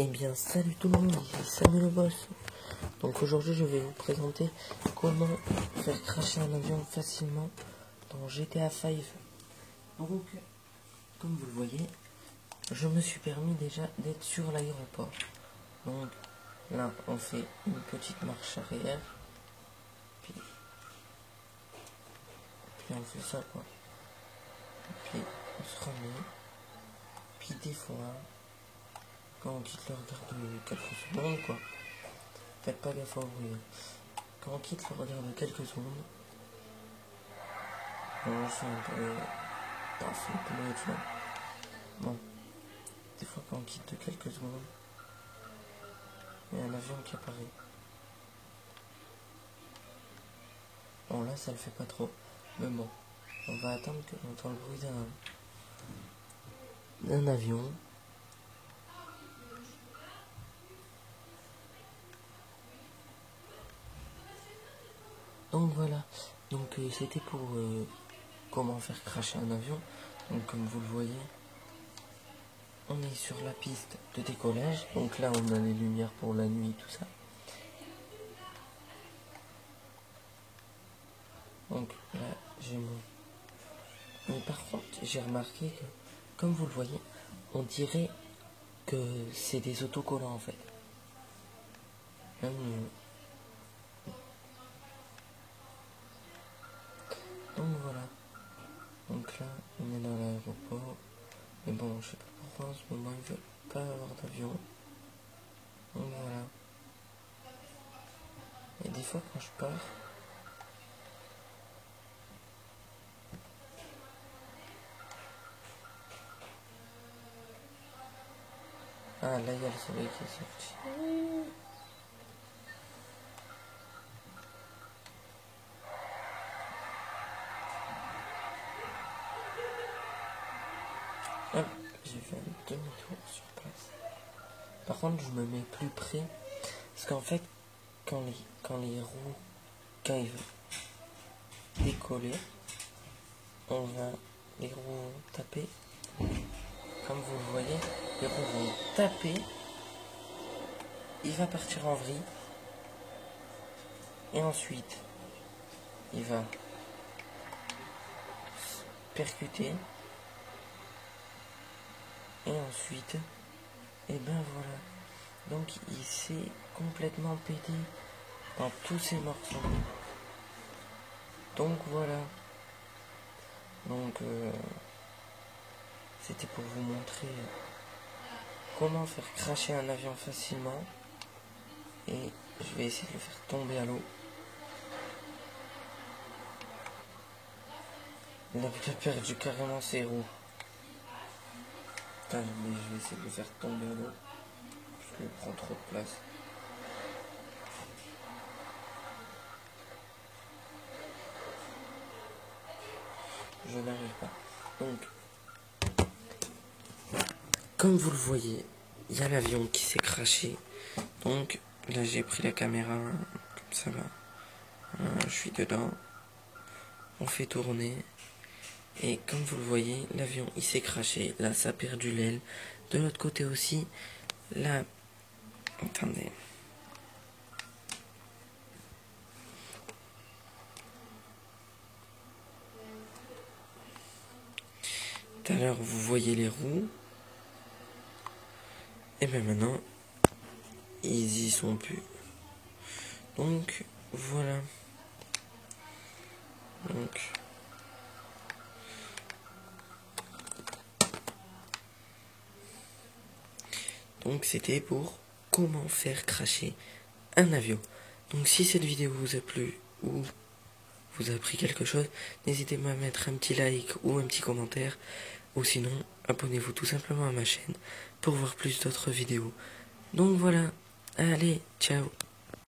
Eh bien salut tout le monde, ici Samuel le boss. Donc aujourd'hui je vais vous présenter comment faire crasher un avion facilement dans GTA 5. Donc comme vous le voyez, je me suis permis déjà d'être sur l'aéroport. Donc là on fait une petite marche arrière, puis on fait ça quoi. Puis on se remet, puis des fois quand on quitte le regard de quelques secondes quoi, faites pas gaffe au bruit. Quand on quitte le regard de quelques secondes, on fait un peu paf, le pneu, tu vois. Bon, des fois quand on quitte de quelques secondes, il y a un avion qui apparaît. Bon là ça le fait pas trop, mais bon, on va attendre que l'on entend le bruit d'un avion. Donc voilà, donc c'était pour comment faire crasher un avion. Donc comme vous le voyez, on est sur la piste de décollage. Donc là on a les lumières pour la nuit, tout ça. Donc là j'ai mon... Mais par contre j'ai remarqué que, comme vous le voyez, on dirait que c'est des autocollants en fait. Même donc voilà. Donc là on est dans l'aéroport. Mais bon, je sais pas pourquoi en ce moment ils veulent pas avoir d'avion. Donc voilà. Et des fois quand je pars, ah là il y a le soleil qui est sorti. Hop, j'ai fait un demi-tour sur place. Par contre je me mets plus près. Parce qu'en fait, quand les roues, quand ils vont décoller, on va les roues taper. Comme vous le voyez, les roues vont taper. Il va partir en vrille. Et ensuite, il va percuter. Et ensuite, et ben voilà. Donc il s'est complètement pété dans tous ces morceaux. Donc voilà. Donc c'était pour vous montrer comment faire crasher un avion facilement. Et je vais essayer de le faire tomber à l'eau. Il a perdu carrément ses roues. Putain, mais je vais essayer de le faire tomber à l'eau. Parce qu'il prend trop de place. Je n'arrive pas. Donc, comme vous le voyez, il y a l'avion qui s'est crashé. Donc, là j'ai pris la caméra, comme ça là. Je suis dedans. On fait tourner. Et comme vous le voyez, l'avion il s'est crashé. Là, ça a perdu l'aile. De l'autre côté aussi, là... Attendez. Tout à l'heure, vous voyez les roues. Et bien maintenant, ils y sont plus. Donc, voilà. Donc c'était pour comment faire crasher un avion. Donc si cette vidéo vous a plu ou vous a appris quelque chose, n'hésitez pas à mettre un petit like ou un petit commentaire. Ou sinon, abonnez-vous tout simplement à ma chaîne pour voir plus d'autres vidéos. Donc voilà, allez, ciao.